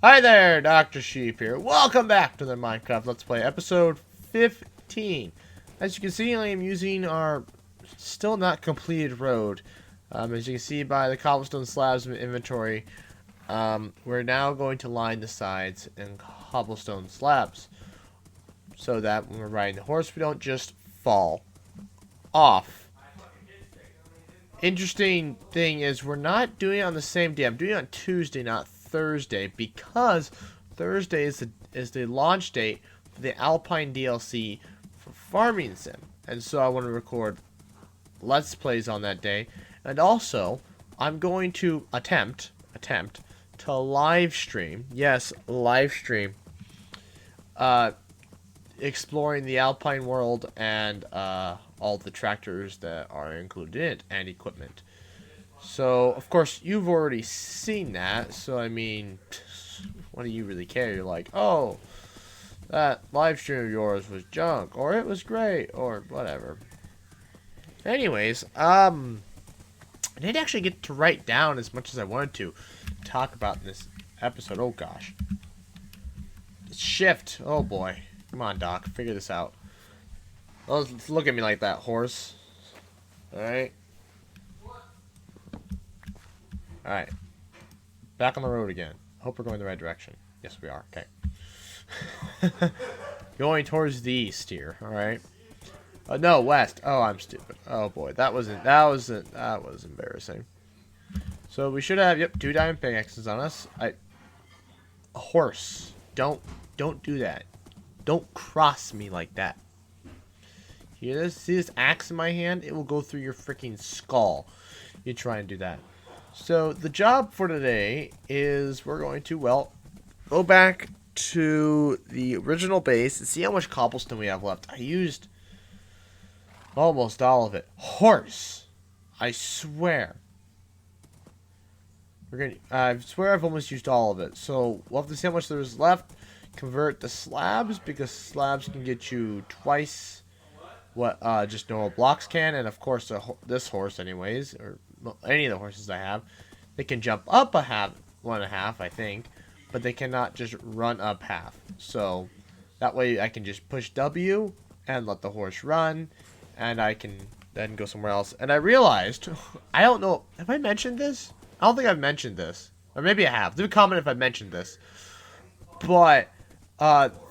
Hi there, Dr. Sheep here. Welcome back to the Minecraft Let's Play, episode 15. As you can see, I am using our still not completed road. As you can see by the cobblestone slabs in inventory, we're now going to line the sides in cobblestone slabs so that when we're riding the horse, we don't just fall off. Interesting thing is we're not doing it on the same day. I'm doing it on Tuesday, not Thursday, because Thursday is the launch date for the Alpine DLC for Farming Sim, and so I want to record Let's Plays on that day, and also I'm going to attempt to live stream. Yes, live stream. Exploring the Alpine world and all the tractors that are included in it and equipment. So, of course, you've already seen that, so I mean, what do you really care? You're like, oh, that live stream of yours was junk, or it was great, or whatever. Anyways, I didn't actually get to write down as much as I wanted to talk about in this episode. Oh gosh. Shift. Oh boy. Come on, Doc. Figure this out. Oh, look at me like that, horse. Alright. Alright. Back on the road again. Hope we're going the right direction. Yes, we are. Okay. Going towards the east here. Alright. No, west. Oh, I'm stupid. Oh boy. That was embarrassing. So we should have, yep, 2 diamond pickaxes on us. A horse. Don't do that. Don't cross me like that. Hear this? See this axe in my hand? It will go through your freaking skull. You try and do that. So the job for today is we're going to, well, go back to the original base and see how much cobblestone we have left. I used almost all of it. Horse. I swear. I swear I've almost used all of it. So we'll have to see how much there's left. Convert the slabs, because slabs can get you twice what just normal blocks can, and of course this horse, anyways, or any of the horses I have, they can jump up one and a half, I think, but they cannot just run up half. So that way I can just push W and let the horse run, and I can then go somewhere else. And I realized, I don't know, have I mentioned this? I don't think I've mentioned this, or maybe I have. Leave a comment if I mentioned this. But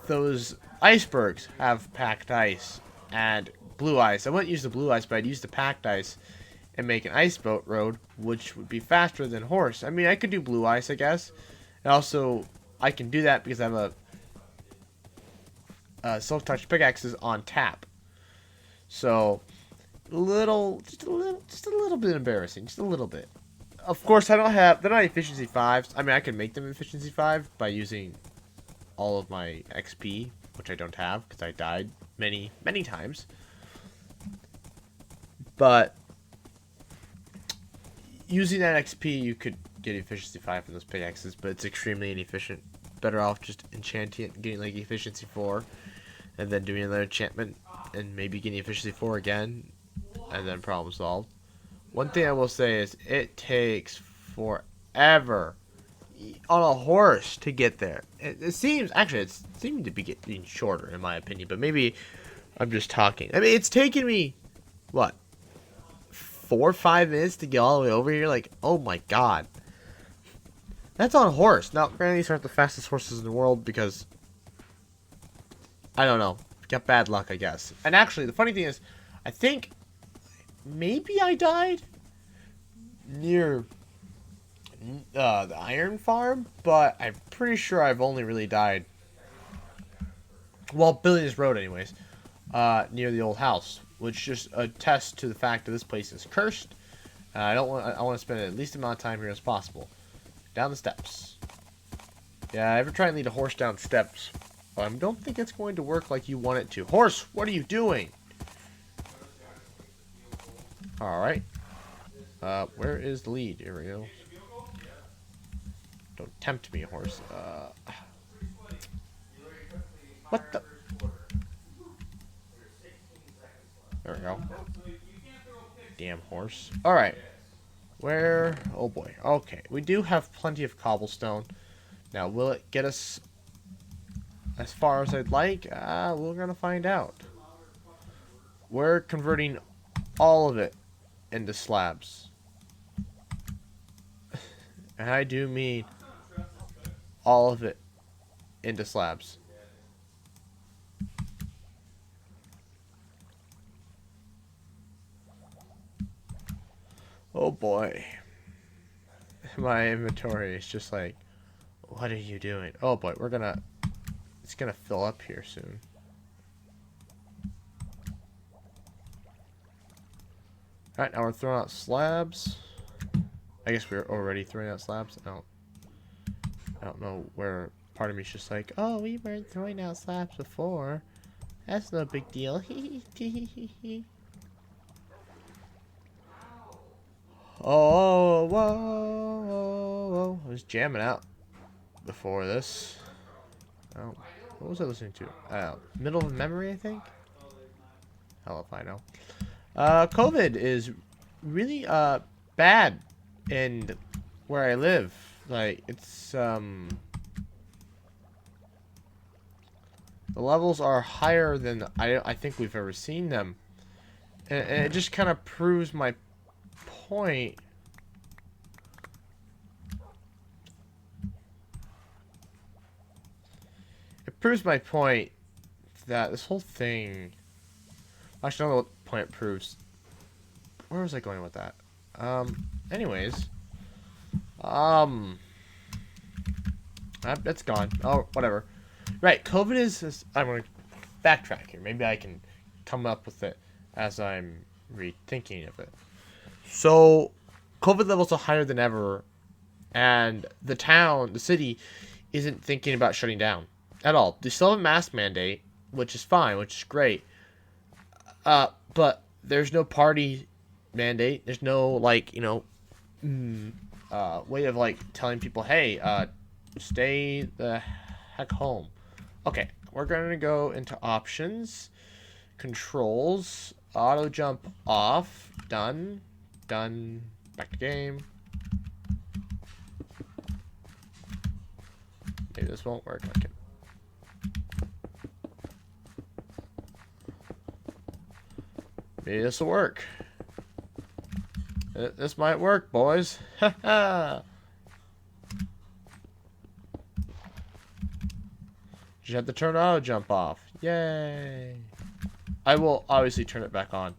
those icebergs have packed ice and blue ice. I wouldn't use the blue ice, but I'd use the packed ice and make an ice boat road, which would be faster than horse. I mean, I could do blue ice, I guess. And also, I can do that because I have silk touch pickaxes on tap. So, just a little bit embarrassing, just a little bit. Of course, they're not efficiency 5s. I mean, I can make them efficiency 5 by using all of my XP, which I don't have because I died many times. But using that XP, you could get efficiency 5 from those pickaxes, but it's extremely inefficient. Better off just enchanting it and getting like efficiency 4, and then doing another enchantment, and maybe getting efficiency 4 again, and then problem solved. One thing I will say is it takes forever on a horse to get there. It seems, actually, it's seeming to be getting shorter in my opinion, but maybe I'm just talking. I mean, it's taken me, what, 4 or 5 minutes to get all the way over here? Like, oh my god. That's on a horse. Now, granted, these aren't the fastest horses in the world because, I don't know, got bad luck, I guess. And actually, the funny thing is, I think maybe I died near the iron farm, but I'm pretty sure I've only really died, well, building this road anyways, near the old house, which just attests to the fact that this place is cursed. I want to spend the least amount of time here as possible. Down the steps. Yeah, ever try and lead a horse down steps? I don't think it's going to work like you want it to. Horse, what are you doing? Alright. Where is the lead? Here we go. Don't tempt me, horse. What the? There we go. Damn horse. Alright. Where? Oh boy. Okay. We do have plenty of cobblestone. Now, will it get us as far as I'd like? We're gonna find out. We're converting all of it into slabs. And I do mean all of it into slabs. Oh boy. My inventory is just like, what are you doing? Oh boy, it's gonna fill up here soon. Alright, now we're throwing out slabs. I guess we're already throwing out slabs. I don't know where part of me's just like, oh, we weren't throwing out slabs before. That's no big deal. Oh, whoa, whoa, whoa. I was jamming out before this. Oh, what was I listening to? Middle of Memory, I think? Hell if I know. COVID is really, bad in where I live. Like, it's, the levels are higher than I think we've ever seen them. And it just kind of proves my point. It proves my point that this whole thing... Actually, I don't know what point it proves. Where was I going with that? Anyways. That's gone. Oh, whatever. Right, COVID is... I'm going to backtrack here. Maybe I can come up with it as I'm rethinking of it. So, COVID levels are higher than ever, and the city, isn't thinking about shutting down at all. They still have a mask mandate, which is fine, which is great. But there's no party mandate. There's no, like, you know, way of, like, telling people, hey, stay the heck home. Okay, we're going to go into options, controls, auto jump off, done, back to game. Maybe this won't work. Okay. Maybe this will work. This might work, boys. Haha. Just have to turn auto jump off. Yay. I will obviously turn it back on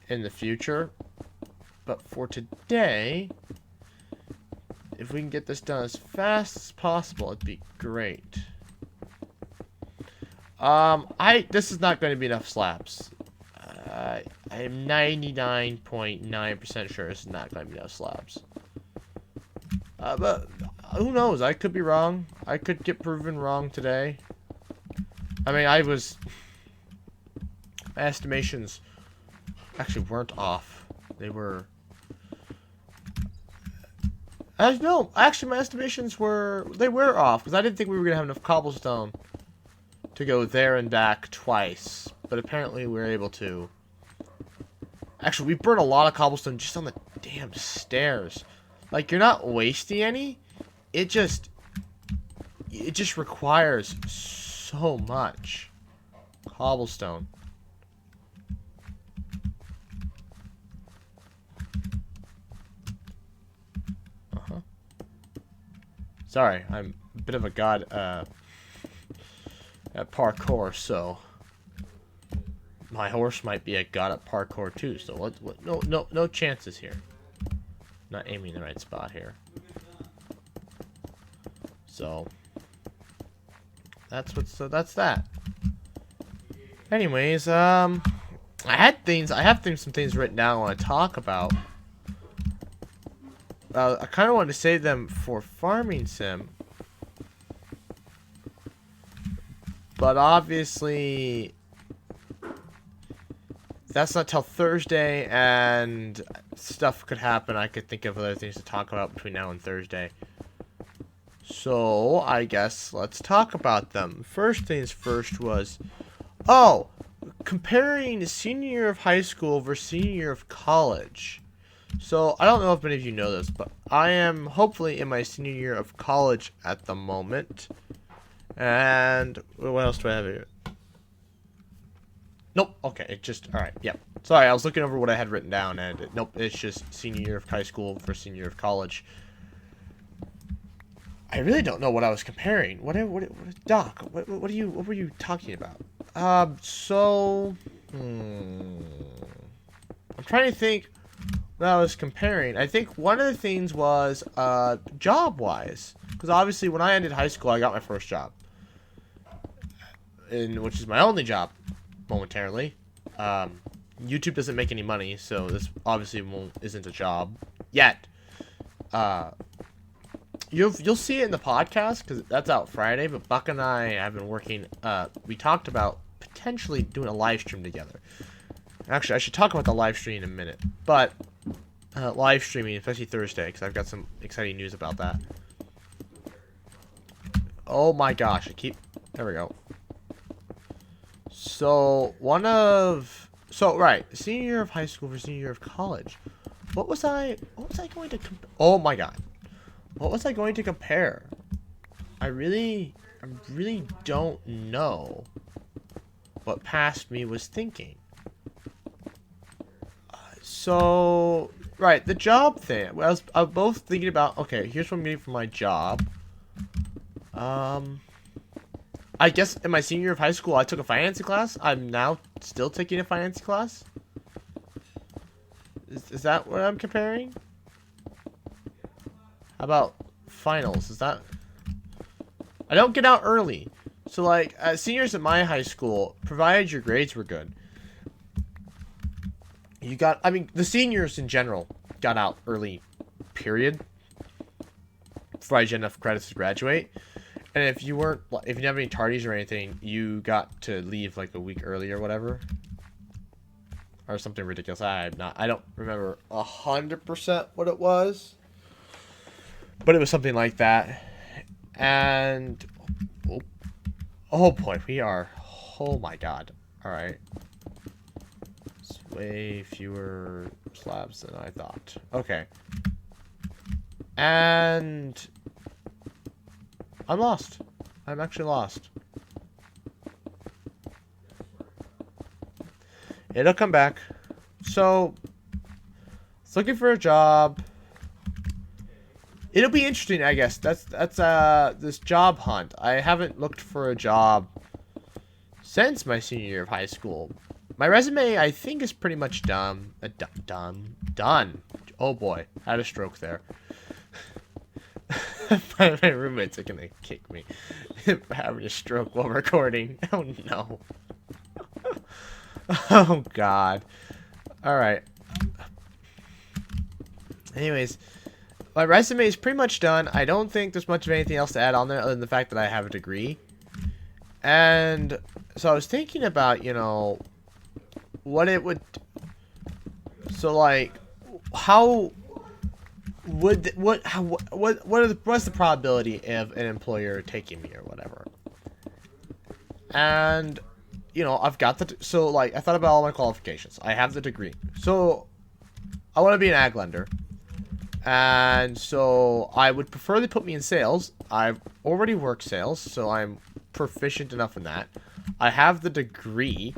in the future. But for today, if we can get this done as fast as possible, it'd be great. This is not going to be enough slabs. I am 99.9% sure this is not going to be enough slabs. But who knows? I could be wrong. I could get proven wrong today. I mean, my estimations actually weren't off. They were... no, actually my estimations were off, because I didn't think we were going to have enough cobblestone to go there and back twice. But apparently we were able to. Actually, we burned a lot of cobblestone just on the damn stairs. Like, you're not wasting any. It just requires so much cobblestone. Sorry, I'm a bit of a god at parkour, so my horse might be a god at parkour too. So no chances here. Not aiming the right spot here. So that's that. Anyways, I have some things written down I want to talk about. I kind of want to save them for Farming Sim. But obviously, that's not till Thursday, and stuff could happen. I could think of other things to talk about between now and Thursday. So, I guess let's talk about them. First things first was, comparing senior year of high school versus senior year of college. So, I don't know if many of you know this, but I am hopefully in my senior year of college at the moment. And what else do I have here? Nope. Okay, it just... Alright, yeah. Sorry, I was looking over what I had written down, and nope, it's just senior year of high school for senior year of college. I really don't know what I was comparing. Doc, what were you talking about? I'm trying to think what I was comparing. I think one of the things was, job-wise. Because obviously, when I ended high school, I got my first job. Which is my only job, momentarily. YouTube doesn't make any money, so this obviously isn't a job yet. You'll see it in the podcast because that's out Friday. But Buck and I have been working. We talked about potentially doing a live stream together. Actually, I should talk about the live stream in a minute. But live streaming, especially Thursday, because I've got some exciting news about that. Oh my gosh! There we go. So right, senior year of high school for senior year of college. What was I going to oh my god. What was I going to compare? I really don't know what past me was thinking. Right, the job thing. I was both thinking about, okay, here's what I'm getting for my job. I guess in my senior year of high school, I took a financing class. I'm now still taking a financing class. Is that what I'm comparing? How about finals? Is that... I don't get out early. So, like, seniors at my high school, provided your grades were good, I mean, the seniors in general got out early, period. Provided you had enough credits to graduate. And if you didn't have any tardies or anything, you got to leave, like, a week early or whatever. Or something ridiculous. I don't remember 100% what it was. But it was something like that. And oh boy, oh my god. Alright. It's way fewer slabs than I thought. Okay. And I'm lost. I'm actually lost. It'll come back. So, it's looking for a job. It'll be interesting, I guess. That's this job hunt. I haven't looked for a job since my senior year of high school. My resume, I think, is pretty much done. Done. Oh boy, I had a stroke there. my roommates are gonna kick me for having a stroke while recording. Oh no. Oh god. Alright. Anyways, my resume is pretty much done. I don't think there's much of anything else to add on there other than the fact that I have a degree. And so I was thinking about, you know, what it would... So, like, how... what's the probability of an employer taking me or whatever? And, you know, I've got the... So, like, I thought about all my qualifications. I have the degree. So, I want to be an ag lender. And so I would prefer they put me in sales. I've already worked sales, so I'm proficient enough in that. I have the degree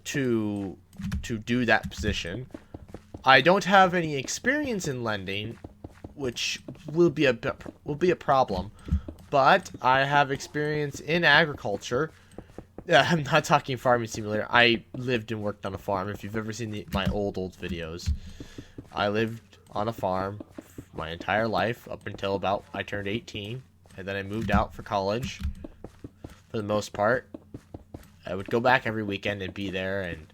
to do that position. I don't have any experience in lending, which will be a problem. But I have experience in agriculture. I'm not talking farming simulator. I lived and worked on a farm. If you've ever seen my old videos, I lived on a farm my entire life up until about I turned 18, and then I moved out for college. For the most part, I would go back every weekend and be there, and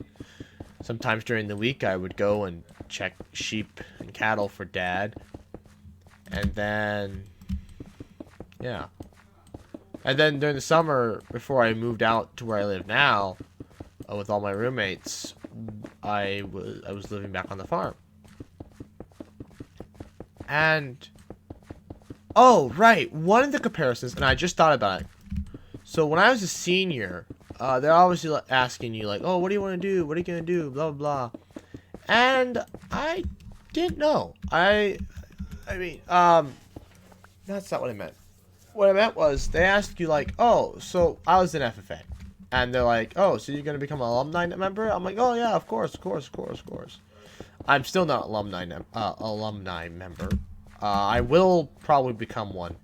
sometimes during the week I would go and check sheep and cattle for Dad. And then yeah, and then during the summer, before I moved out to where I live now, with all my roommates, I was living back on the farm. And, oh, right, one of the comparisons, and I just thought about it. So when I was a senior, they're obviously asking you, like, oh, what do you want to do? What are you going to do? Blah, blah, blah. And I didn't know. I mean, that's not what I meant. What I meant was they asked you like, oh, so I was in FFA, and they're like, oh, so you're gonna become an alumni member? I'm like, oh yeah, of course, of course, of course, of course. I'm still not alumni member. I will probably become one,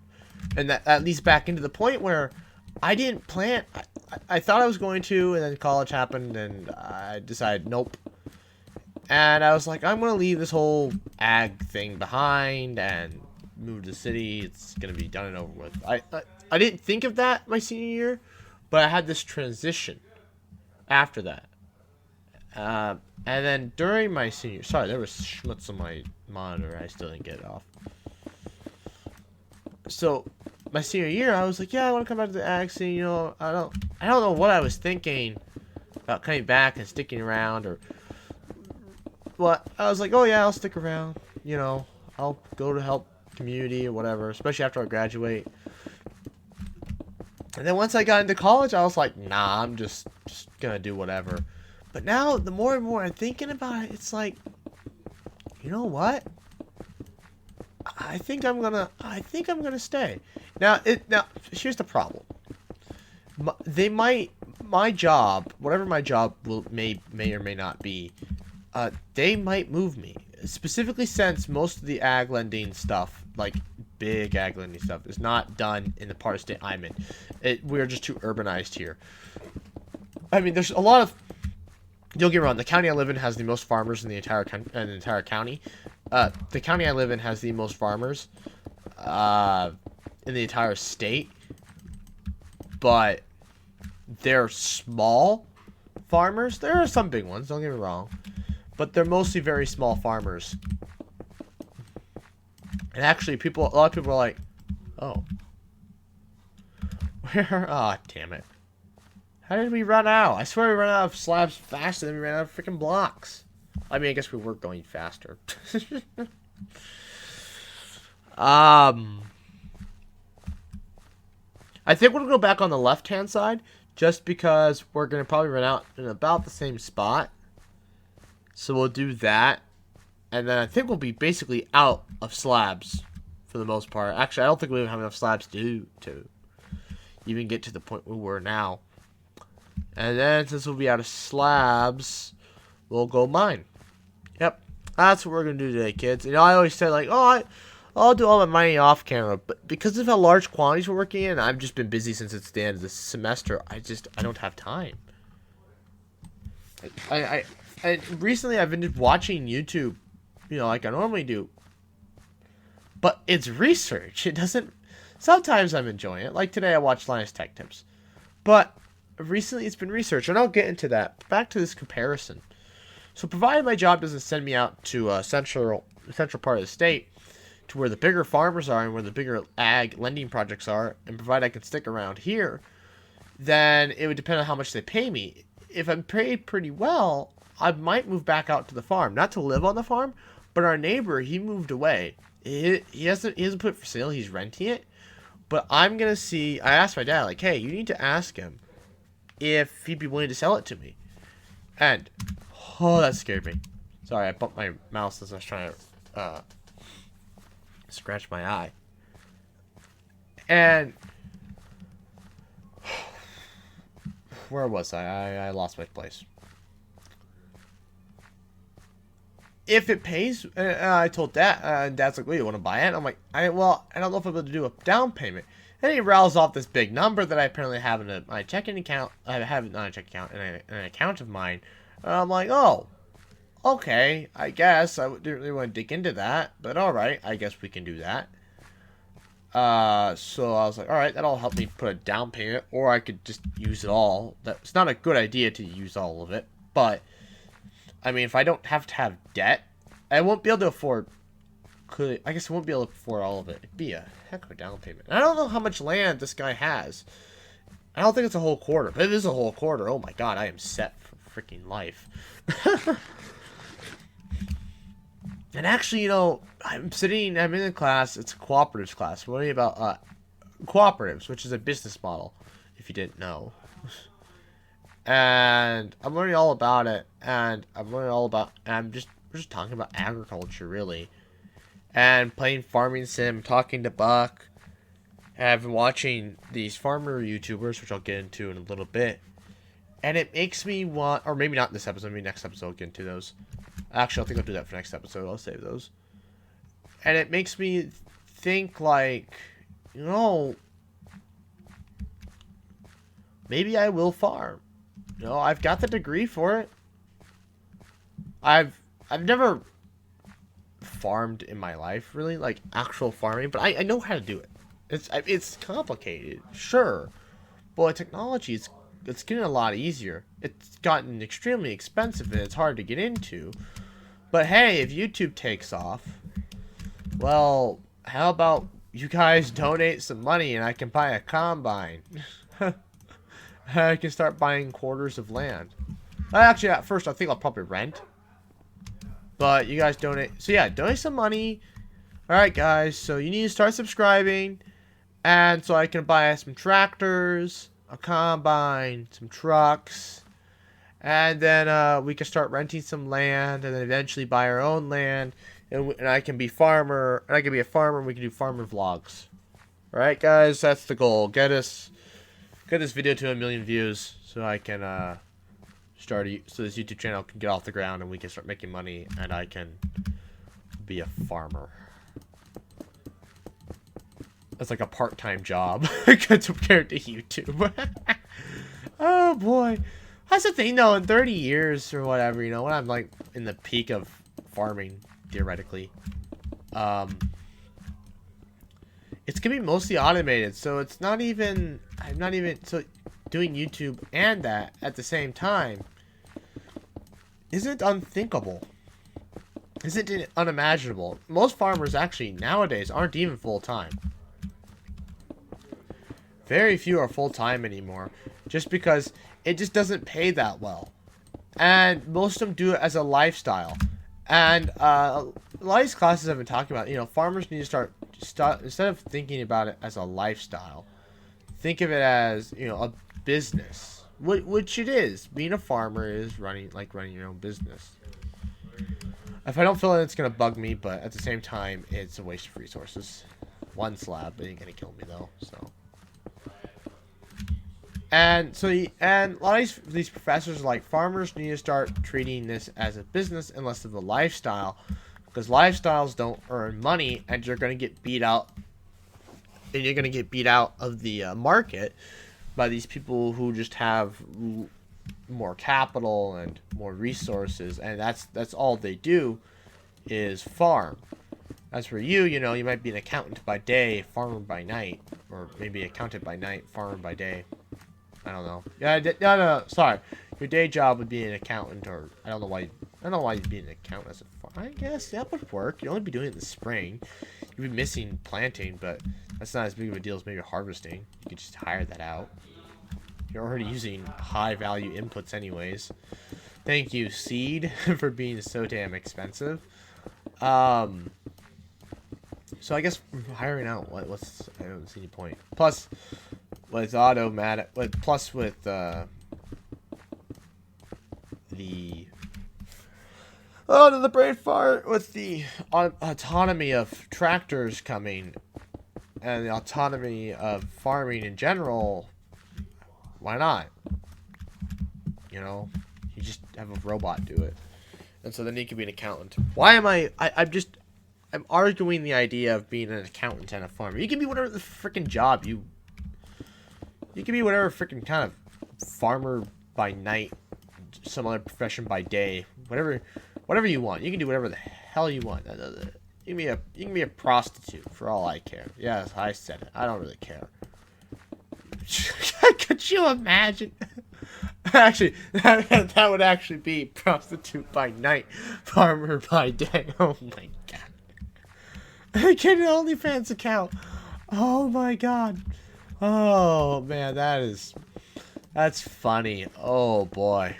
and that leads back into the point where I didn't plan. I thought I was going to, and then college happened, and I decided nope. And I was like, I'm gonna leave this whole ag thing behind and move to the city. It's gonna be done and over with. I didn't think of that my senior year, but I had this transition after that. And then during my senior, sorry, there was schmutz on my monitor. I still didn't get it off. So my senior year, I was like, yeah, I want to come back to the ag scene. You know, I don't know what I was thinking about coming back and sticking around, or what. I was like, oh yeah, I'll stick around. You know, I'll go to help community or whatever, especially after I graduate. And then once I got into college, I was like, nah, I'm just gonna do whatever. But now, the more and more I'm thinking about it, it's like, you know what? I think I'm gonna stay. Now, here's the problem. My job, whatever my job may or may not be, they might move me. Specifically, since most of the ag lending stuff, like big ag lending stuff, is not done in the part of state I'm in. We're just too urbanized here. I mean, there's a lot of. Don't get me wrong. The county I live in has the most farmers in the entire county. The county I live in has the most farmers in the entire state, but they're small farmers. There are some big ones. Don't get me wrong, but they're mostly very small farmers. And actually, a lot of people are like, "Oh, where? Ah, oh, damn it! How did we run out? I swear we ran out of slabs faster than we ran out of freaking blocks." I mean, I guess we were going faster. I think we'll go back on the left-hand side, just because we're gonna probably run out in about the same spot. So we'll do that, and then I think we'll be basically out of slabs for the most part. Actually, I don't think we even have enough slabs to even get to the point we were now. And then, since we'll be out of slabs, we'll go mine. Yep, that's what we're gonna do today, kids. You know, I always say like, oh, I'll do all my mining off camera, but because of how large quantities we're working in, I've just been busy since it's the end of the semester. I don't have time. I recently I've been just watching YouTube, you know, like I normally do. But it's research. It doesn't. Sometimes I'm enjoying it. Like today, I watched Linus Tech Tips, but recently it's been research, and I'll get into that. Back to this comparison. So, provided my job doesn't send me out to a central part of the state, to where the bigger farmers are and where the bigger ag lending projects are, and provided I can stick around here, then it would depend on how much they pay me. If I'm paid pretty well, I might move back out to the farm, not to live on the farm, but our neighbor, he moved away. He hasn't put it for sale. He's renting it. But I'm gonna see. I asked my dad, like, hey, you need to ask him if he'd be willing to sell it to me. And oh, that scared me. Sorry, I bumped my mouse as I was trying to scratch my eye. And where was I? I lost my place. If it pays, I told Dad, and Dad's like, well, you want to buy it? And I'm like, I don't know if I'm able to do a down payment. And he rattles off this big number that I apparently have in my checking account. I have it not a checking account, in an account of mine. And I'm like, oh, okay, I guess. I didn't really want to dig into that, but all right, I guess we can do that. So I was like, all right, that'll help me put a down payment, or I could just use it all. That's not a good idea to use all of it, but I mean, if I don't have to have debt, I won't be able to afford. I guess I won't be able to afford all of it. It'd be a heck of a down payment. And I don't know how much land this guy has. I don't think it's a whole quarter, but it is a whole quarter. Oh my god, I am set for freaking life. And actually, you know, I'm in a class. It's a cooperatives class. We're learning about cooperatives, which is a business model, if you didn't know. and I'm learning all about it, and I'm just we're just talking about agriculture really, and playing farming sim, talking to Buck. I've been watching these farmer YouTubers, which I'll get into in a little bit, and it makes me want, or maybe not this episode, maybe next episode I'll get into those. Actually, I think I'll do that for next episode. I'll save those. And it makes me think like, you know, maybe I will farm. You know, I've got the degree for it. I've never farmed in my life, really, like actual farming, but I know how to do it. It's complicated, sure, but technology it's getting a lot easier. It's gotten extremely expensive and it's hard to get into. But hey, if YouTube takes off, well, how about you guys donate some money and I can buy a combine? I can start buying quarters of land. Actually, at first I think I'll probably rent. But you guys donate. So yeah, donate some money. Alright guys, so you need to start subscribing. And so I can buy some tractors, a combine, some trucks. And then we can start renting some land. And then eventually buy our own land. And I can be farmer. And I can be a farmer and we can do farmer vlogs. Alright guys, that's the goal. Get this video to 1 million views. So I can so this YouTube channel can get off the ground and we can start making money. And I can be a farmer. That's like a part-time job compared to YouTube. Oh boy. That's the thing though, in 30 years or whatever, you know, when I'm like in the peak of farming, theoretically, it's gonna be mostly automated, so it's not even, so doing YouTube and that at the same time isn't unthinkable. Isn't it unimaginable? Most farmers actually nowadays aren't even full-time. Very few are full-time anymore, just because it just doesn't pay that well. And most of them do it as a lifestyle. And a lot of these classes I've been talking about, you know, farmers need to start instead of thinking about it as a lifestyle, think of it as, you know, a business. Which it is. Being a farmer is running your own business. If I don't feel it, it's going to bug me, but at the same time, it's a waste of resources. One slab, it ain't going to kill me though, so... And so, and a lot of these professors are like, farmers need to start treating this as a business and less of a lifestyle, because lifestyles don't earn money, and you're going to get beat out. And you're going to get beat out of the market by these people who just have more capital and more resources, and that's all they do is farm. As for you, you know, you might be an accountant by day, farmer by night, or maybe accountant by night, farmer by day. I don't know. Yeah, no, sorry. Your day job would be an accountant, or I don't know why you'd be an accountant as a farmer. I guess that would work. You'd only be doing it in the spring. You'd be missing planting, but that's not as big of a deal as maybe harvesting. You could just hire that out. You're already using high value inputs anyways. Thank you, seed, for being so damn expensive. So I guess hiring out, what's I don't see any point. Plus, with automatic, plus with the brain fart, with the autonomy of tractors coming and the autonomy of farming in general, why not? You know, you just have a robot do it, and so then you can be an accountant. Why am I'm arguing the idea of being an accountant and a farmer. You can be whatever the freaking job you can be, whatever freaking kind of farmer by night, some other profession by day, whatever you want. You can do whatever the hell you want. You can be a prostitute for all I care. Yes, I said it. I don't really care. Could you imagine? Actually, that would actually be prostitute by night, farmer by day. Oh my god. Get an OnlyFans account. Oh my god. Oh man, that's funny. Oh boy.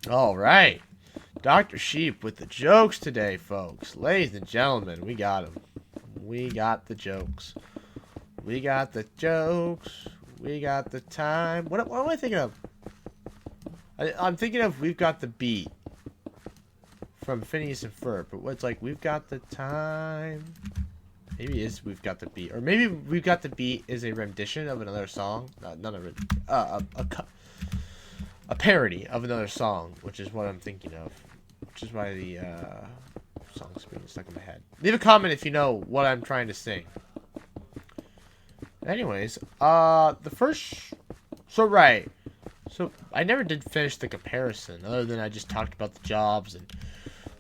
All right. Dr. Sheep with the jokes today, folks. Ladies and gentlemen, we got them. We got the jokes. We got the jokes. We got the time. What am I thinking of? I'm thinking of We've Got the Beat from Phineas and Ferb, but what's like We've Got the Time? Maybe it is We've Got the Beat, or maybe We've Got the Beat is a rendition of another song, not a parody of another song, which is what I'm thinking of, which is why the song's being stuck in my head. Leave a comment if you know what I'm trying to sing. Anyways, the first, so I never did finish the comparison, other than I just talked about the jobs and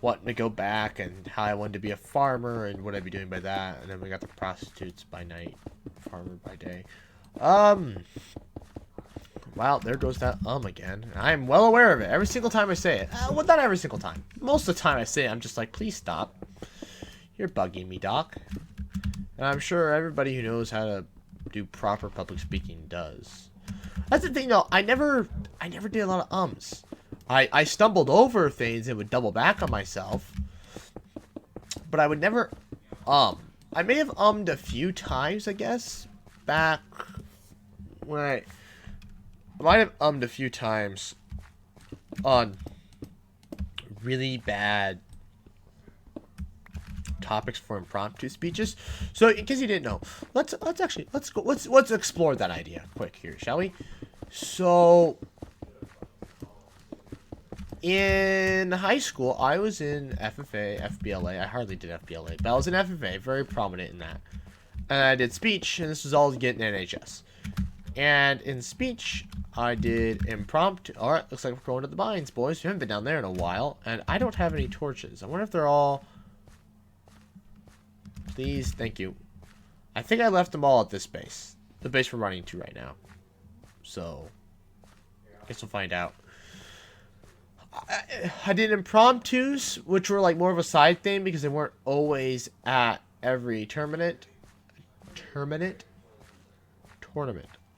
wanting to go back and how I wanted to be a farmer and what I'd be doing by that, and then we got the prostitutes by night, farmer by day. Wow, there goes that again. I'm well aware of it every single time I say it. Well, not every single time. Most of the time I say it, I'm just like, please stop. You're bugging me, Doc. And I'm sure everybody who knows how to do proper public speaking does. That's the thing, though. I never did a lot of ums. I stumbled over things and would double back on myself, but I would never I may have a few times, I guess, back when I might have a few times on really bad topics for impromptu speeches. So in case you didn't know, let's explore that idea quick here, shall we? So in high school, I was in FFA, FBLA. I hardly did FBLA, but I was in FFA, very prominent in that. And I did speech, and this was all to get in NHS. And in speech, I did impromptu. All right, looks like we're going to the mines, boys. We haven't been down there in a while, and I don't have any torches. I wonder if they're all. Please, thank you. I think I left them all at this base, the base we're running to right now. So, I guess we'll find out. I did impromptus, which were like more of a side thing because they weren't always at every tournament.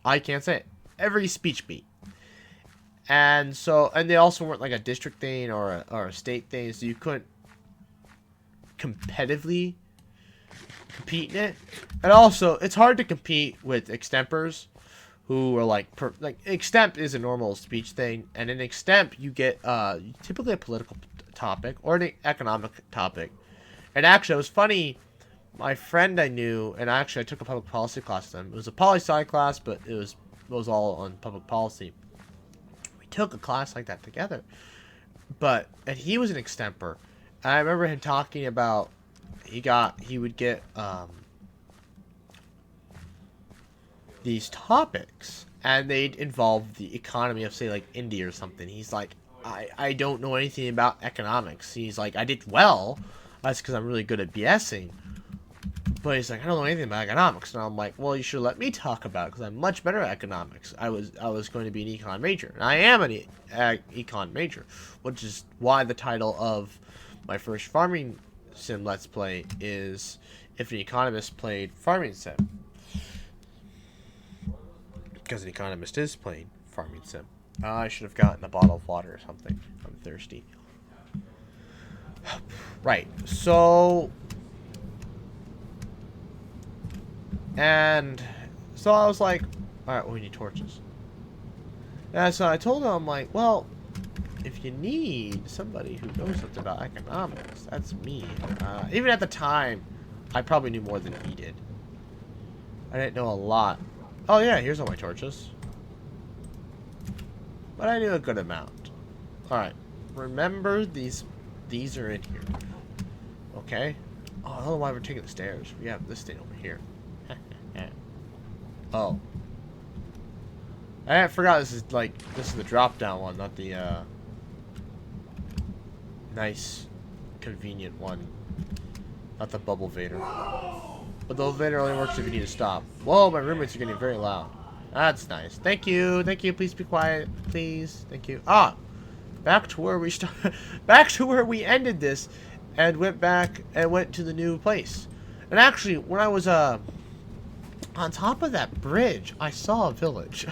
I can't say it. Every speech beat. And so, and they also weren't like a district thing or a state thing, so you couldn't competitively compete in it. And also, it's hard to compete with extempers who are like extemp is a normal speech thing, and in extemp you get typically a political topic or an economic topic. And actually, it was funny. My friend I knew, and I took a public policy class with him. It was a poli-sci class, but it was all on public policy. We took a class like that together, and he was an extemper. And I remember him talking about he would get these topics, and they'd involve the economy of, say, like India or something. He's like, I don't know anything about economics. He's like, I did well. That's because I'm really good at BSing. But he's like, I don't know anything about economics. And I'm like, well, you should let me talk about it because I'm much better at economics. I was going to be an econ major. And I am an econ major, which is why the title of my first farming sim Let's Play is If an Economist Played Farming Sim. Because an economist is playing farming sim. I should have gotten a bottle of water or something. I'm thirsty. Right. So. And so I was like, alright, well, we need torches. And so I told him, I'm like, well, if you need somebody who knows something about economics, that's me. Even at the time, I probably knew more than he did. I didn't know a lot. Oh yeah, here's all my torches. But I knew a good amount. Alright. Remember, these are in here. Okay. Oh, I don't know why we're taking the stairs. We have this thing over here. Oh. I forgot this is the drop down one, not the nice convenient one. Not the bubble Vader. But the Vader only works if you need to stop. Whoa, my roommates are getting very loud. That's nice. Thank you. Thank you. Please be quiet. Please. Thank you. Ah! Back to where we started. Back to where we ended this. And went back and went to the new place. And actually, when I was, on top of that bridge, I saw a village.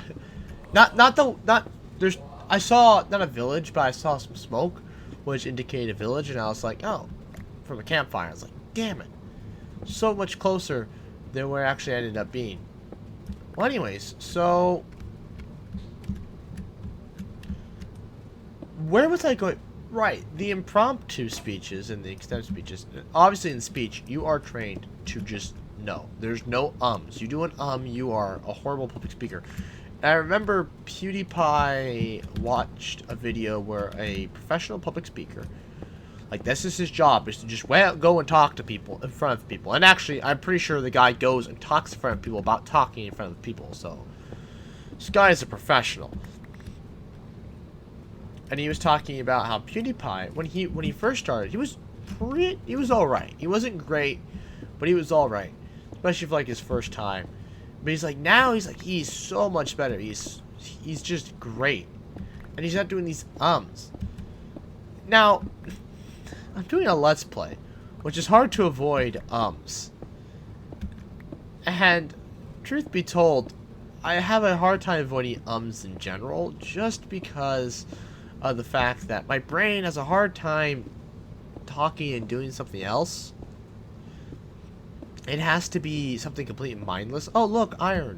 I saw, not a village, but I saw some smoke, which indicated a village. And I was like, oh, from a campfire. I was like, damn it. So much closer than where it actually ended up being. Well, anyways, so Where was I going? Right, the impromptu speeches and the extended speeches. Obviously, in speech, you are trained to just no. There's no ums. You do an you are a horrible public speaker. And I remember PewDiePie watched a video where a professional public speaker, like this is his job, is to just go and talk to people in front of people. And actually, I'm pretty sure the guy goes and talks in front of people about talking in front of people. So this guy is a professional. And he was talking about how PewDiePie, when he first started, he was all right. He wasn't great, but he was all right, especially for like his first time. But he's like now he's so much better. He's just great, and he's not doing these ums. Now, I'm doing a Let's Play, which is hard to avoid ums. And truth be told, I have a hard time avoiding ums in general, just because of the fact that my brain has a hard time talking and doing something else. It has to be something completely mindless. Oh, look, iron.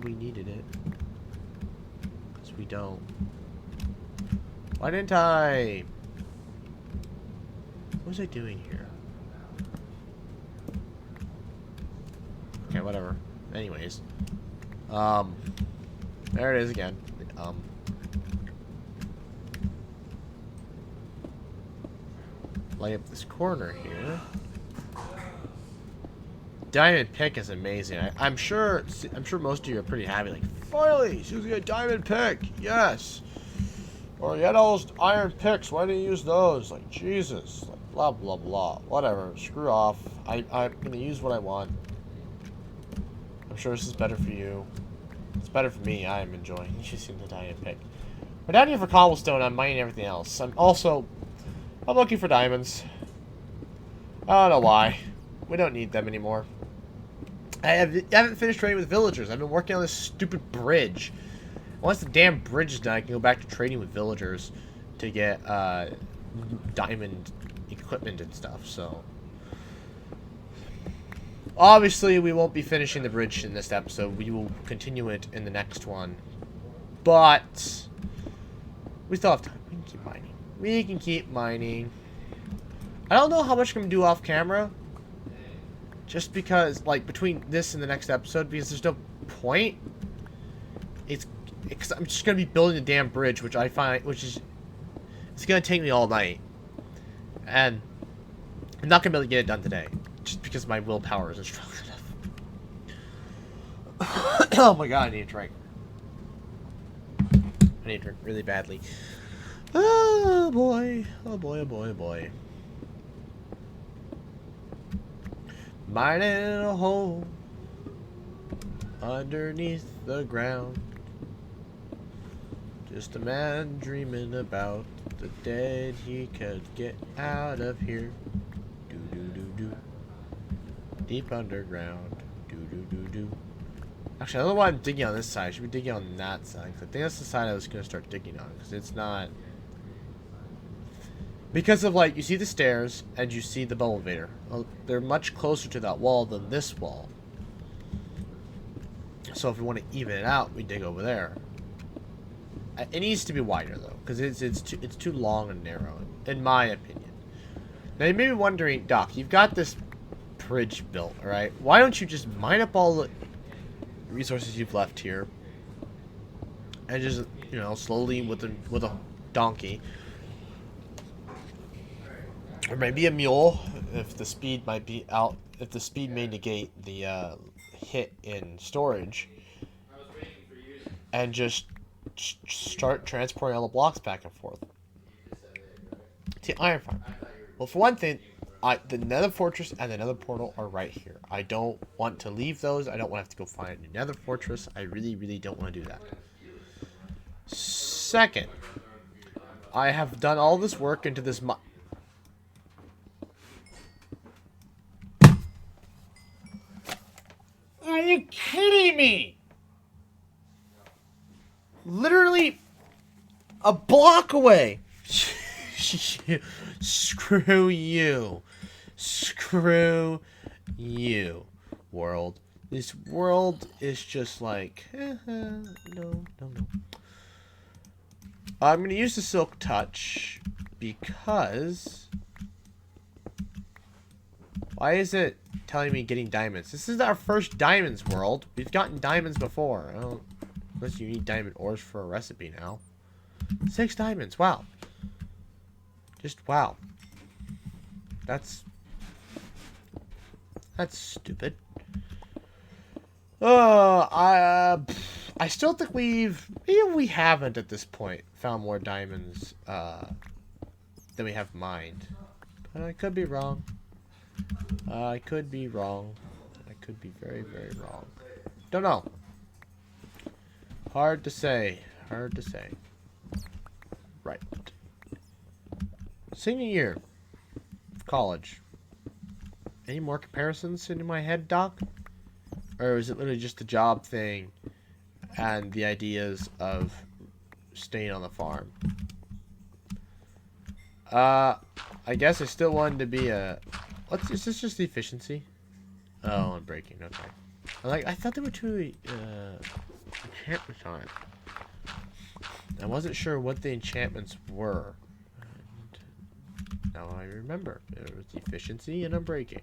We needed it. Because we don't. Why didn't I? What was I doing here? Okay, whatever. Anyways. There it is again. Light up this corner here. Diamond pick is amazing. I'm sure most of you are pretty happy. Like, finally, she's gonna diamond pick. Yes. Or you had all those iron picks. Why didn't you use those? Like, Jesus. Like, blah blah blah. Whatever. Screw off. I'm gonna use what I want. I'm sure this is better for you. It's better for me. I am enjoying using the diamond pick. We're down here for cobblestone. I'm mining everything else. I'm looking for diamonds. I don't know why. We don't need them anymore. I haven't finished trading with villagers. I've been working on this stupid bridge. Once the damn bridge is done, I can go back to trading with villagers to get diamond equipment and stuff. So obviously we won't be finishing the bridge in this episode. We will continue it in the next one. But we still have time. We can keep mining. We can keep mining. I don't know how much I'm going to do off camera. Just because, like, between this and the next episode, because there's no point. I'm just going to be building the damn bridge, which it's going to take me all night. And I'm not going to be able to get it done today. Just because my willpower isn't strong enough. Oh my god, I need a drink. I need a drink really badly. Oh boy. Oh boy, oh boy, oh boy. Mining a hole underneath the ground. Just a man dreaming about the dead he could get out of here. Do do do do. Deep underground. Do do do do. Actually, I don't know why I'm digging on this side. I should be digging on that side. Cause I think that's the side I was gonna start digging on. Because it's not. Because of, like, you see the stairs, and you see the bubble invader. Well, they're much closer to that wall than this wall. So if we want to even it out, we dig over there. It needs to be wider, though, because it's too long and narrow, in my opinion. Now, you may be wondering, Doc, you've got this bridge built, alright? Why don't you just mine up all the resources you've left here, and just, you know, slowly with a donkey, or maybe a mule, if the speed might be out, if the speed may negate the hit in storage, and just start transporting all the blocks back and forth. See, iron farm. Well, for one thing, the nether fortress and the nether portal are right here. I don't want to leave those. I don't want to have to go find a nether fortress. I really, really don't want to do that. Second, I have done all this work into this Are you kidding me? Literally a block away. Screw you. Screw you, world. This world is just like, no. I'm going to use the Silk Touch because... Why is it telling me getting diamonds? This is our first diamonds world. We've gotten diamonds before. Unless you need diamond ores for a recipe now. 6 diamonds. Wow. Just wow. That's stupid. I still think maybe we haven't at this point found more diamonds than we have mined. But I could be wrong. I could be wrong. I could be very, very wrong. Don't know. Hard to say. Hard to say. Right. Senior year. College. Any more comparisons in my head, Doc? Or is it literally just a job thing and the ideas of staying on the farm? I guess I still wanted to be a... Is this just the efficiency? Oh, I'm breaking. Okay. I thought there were 2 enchantments on it. I wasn't sure what the enchantments were. And now I remember. There was efficiency and unbreaking.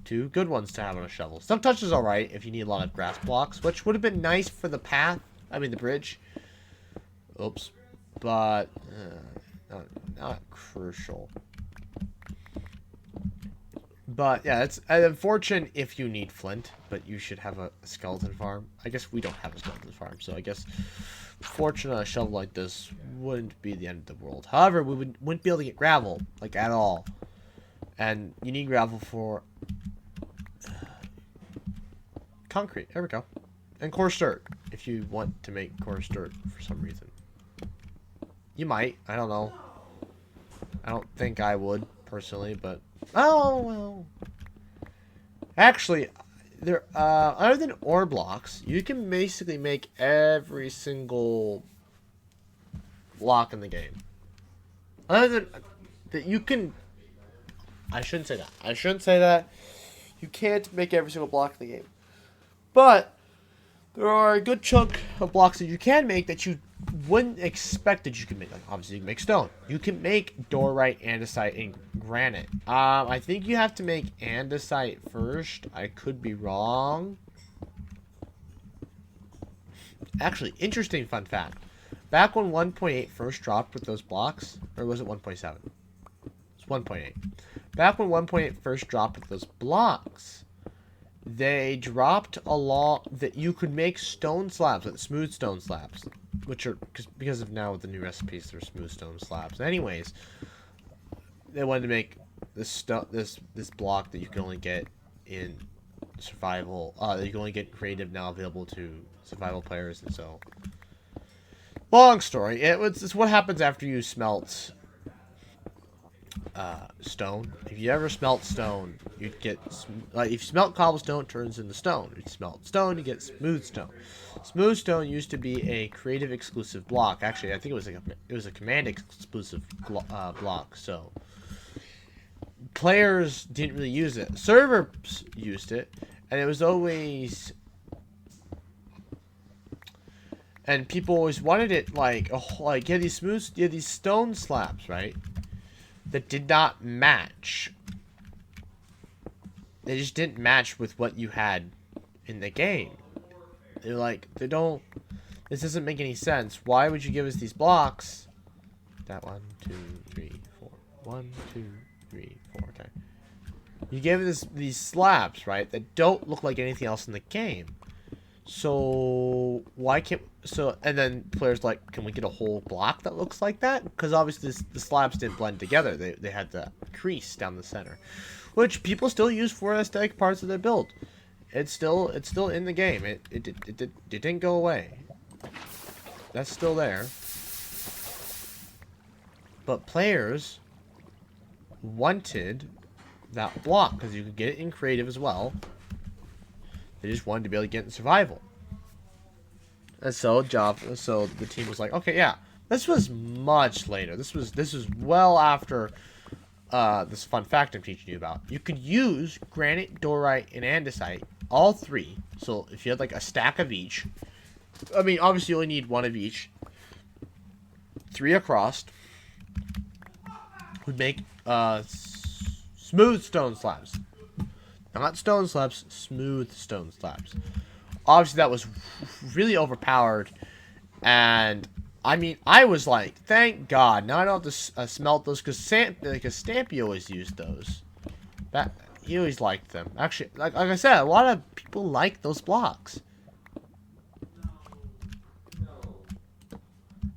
2 good ones to have on a shovel. Silk Touch is alright if you need a lot of grass blocks, which would have been nice for the path. I mean, the bridge. Oops. But, not crucial. But, yeah, it's unfortunate if you need flint, but you should have a skeleton farm. I guess we don't have a skeleton farm, so I guess fortunate a shovel like this wouldn't be the end of the world. However, we wouldn't be able to get gravel, like, at all. And you need gravel for concrete. There we go. And coarse dirt, if you want to make coarse dirt for some reason. You might. I don't know. I don't think I would, personally, but... Oh, well. Actually, there, other than ore blocks, you can basically make every single block in the game. Other than that, you can... I shouldn't say that. I shouldn't say that. You can't make every single block in the game. But there are a good chunk of blocks that you can make that you wouldn't expect that you can make. Like, obviously, you can make stone. You can make dorite, andesite, and granite. I think you have to make andesite first. I could be wrong. Actually, interesting fun fact. Back when 1.8 first dropped with those blocks, or was it 1.7? It's 1.8. Back when 1.8 first dropped with those blocks, they dropped a law that you could make stone slabs, like smooth stone slabs, which are because of now with the new recipes, they're smooth stone slabs. Anyways, they wanted to make this block that you can only get in survival. That you can only get creative now available to survival players, and so long story. It's what happens after you smelt stone. If you ever smelt stone, you'd get if you smelt cobblestone, it turns into stone. If you smelt stone, you get smooth stone. Smooth stone used to be a creative exclusive block. Actually, I think it was a command exclusive block. So players didn't really use it. Servers used it, and it was always, and people always wanted it like you had these stone slabs, right? That did not match. They just didn't match with what you had in the game. They're like, this doesn't make any sense. Why would you give us these blocks? That 1, 2, 3, 4. 1, 2, 3, 4. Okay. You gave us these slabs, right? That don't look like anything else in the game. So why can't and then players like, can we get a whole block that looks like that? Because obviously the slabs didn't blend together. They had the crease down the center, which people still use for aesthetic parts of their build. It's still in the game. It didn't go away. That's still there. But players wanted that block because you could get it in creative as well. They just wanted to be able to get in survival. And so the team was like, okay, yeah. This was much later. This was well after this fun fact I'm teaching you about. You could use granite, dorite, and andesite, all 3. So if you had like a stack of each, I mean, obviously you only need 1 of each. 3 across would make smooth stone slabs. Not stone slabs, smooth stone slabs. Obviously, that was really overpowered. And, I mean, I was like, thank God. Now I don't have to smelt those. Because Stampy always used those. He always liked them. Actually, like I said, a lot of people like those blocks.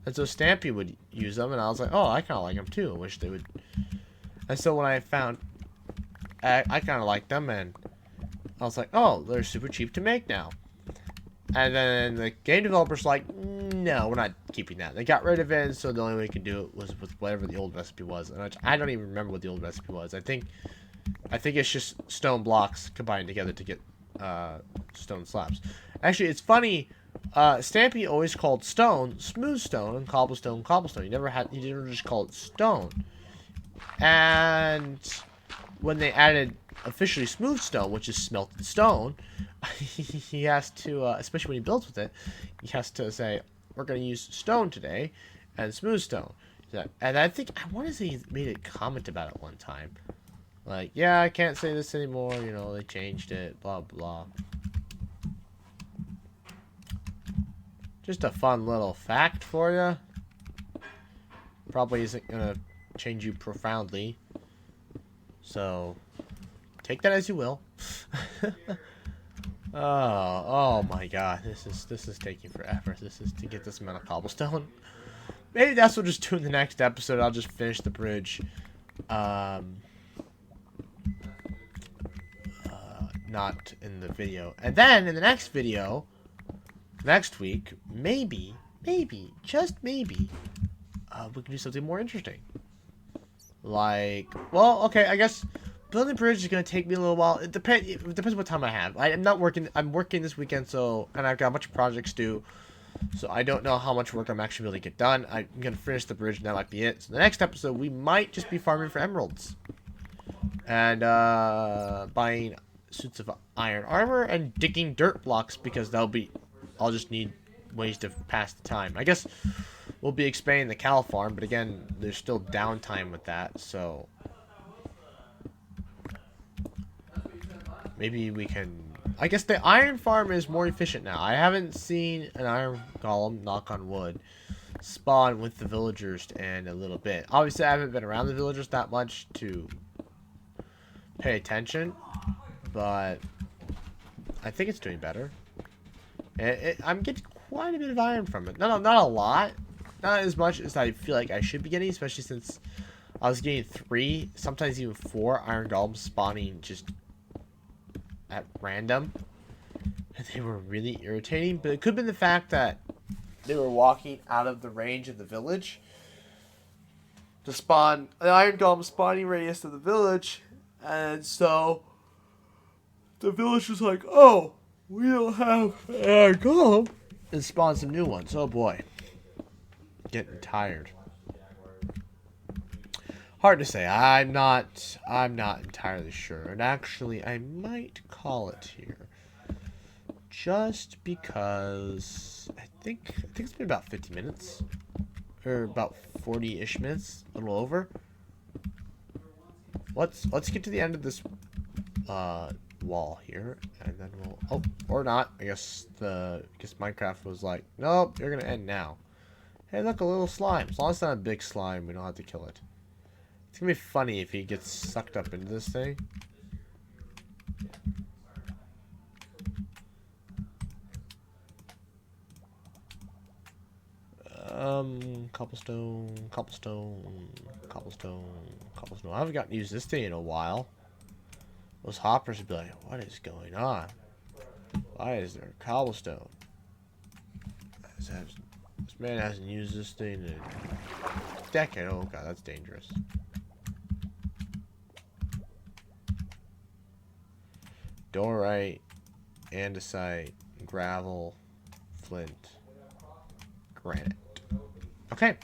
And so Stampy would use them. And I was like, oh, I kind of like them too. I wish they would. And so when I found... I kind of liked them, and I was like, oh, they're super cheap to make now. And then the game developers like, no, we're not keeping that. They got rid of it, and so the only way we could do it was with whatever the old recipe was. And I don't even remember what the old recipe was. I think it's just stone blocks combined together to get stone slabs. Actually, it's funny. Stampy always called stone smooth stone and cobblestone cobblestone. He didn't just call it stone. And when they added officially smooth stone, which is smelted stone, he has to, especially when he builds with it, he has to say, we're going to use stone today and smooth stone. And I want to say he made a comment about it one time. Like, yeah, I can't say this anymore, you know, they changed it, blah, blah. Just a fun little fact for you. Probably isn't going to change you profoundly. So, take that as you will. Oh my God, this is taking forever. This is to get this amount of cobblestone. Maybe that's what we'll just do in the next episode. I'll just finish the bridge. Not in the video. And then in the next video, next week, maybe, just maybe, we can do something more interesting. Like, well, okay, I guess building the bridge is going to take me a little while. It depends what time I have. I'm not working. I'm working this weekend, and I've got a bunch of projects due. So I don't know how much work I'm actually going to get done. I'm going to finish the bridge, and that might be it. So the next episode, we might just be farming for emeralds. And buying suits of iron armor and digging dirt blocks, because I'll just need ways to pass the time. I guess we'll be expanding the cow farm, but again, there's still downtime with that, so maybe we can... I guess the iron farm is more efficient now. I haven't seen an iron golem, knock on wood, spawn with the villagers in a little bit. Obviously, I haven't been around the villagers that much to pay attention, but I think it's doing better. I'm getting quite a bit of iron from it. Not a lot. Not as much as I feel like I should be getting, especially since I was getting 3, sometimes even 4 iron golems spawning just at random. And they were really irritating, but it could have been the fact that they were walking out of the range of the village to spawn an iron golem spawning radius of the village, and so the village was like, oh, we don't have an iron golem, and spawn some new ones. Oh boy. Getting tired. Hard to say. I'm not entirely sure. And actually, I might call it here. Just because I think it's been about 50 minutes. Or about 40-ish minutes, a little over. Let's get to the end of this wall here, and then we'll... Oh, or not. I guess Minecraft was like, nope, you're gonna end now. Hey, look, a little slime. As long as it's not a big slime, we don't have to kill it. It's gonna be funny if he gets sucked up into this thing. Cobblestone. I haven't gotten to use this thing in a while. Those hoppers would be like, what is going on? Why is there cobblestone? This man hasn't used this thing in a decade. Oh god, that's dangerous. Diorite, andesite, gravel, flint, granite. Okay.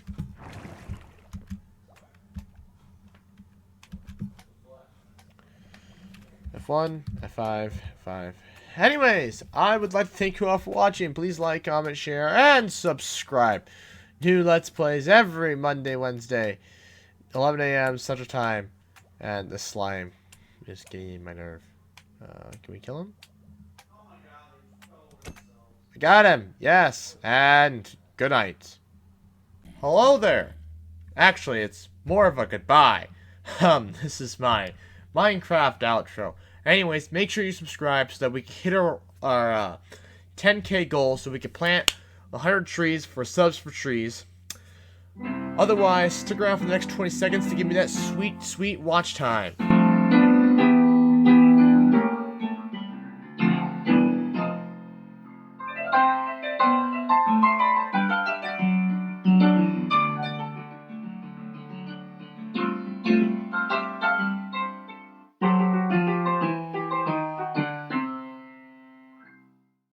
F1, F5, F5. Anyways, I would like to thank you all for watching. Please like, comment, share, and subscribe. new Let's Plays every Monday, Wednesday, 11 a.m. Central Time. And the slime is getting in my nerve. Can we kill him? I got him! Yes! And good night. Hello there! Actually, it's more of a goodbye. This is my Minecraft outro. Anyways, make sure you subscribe so that we can hit our 10K goal so we can plant 100 trees for subs for trees. Otherwise, stick around for the next 20 seconds to give me that sweet, sweet watch time.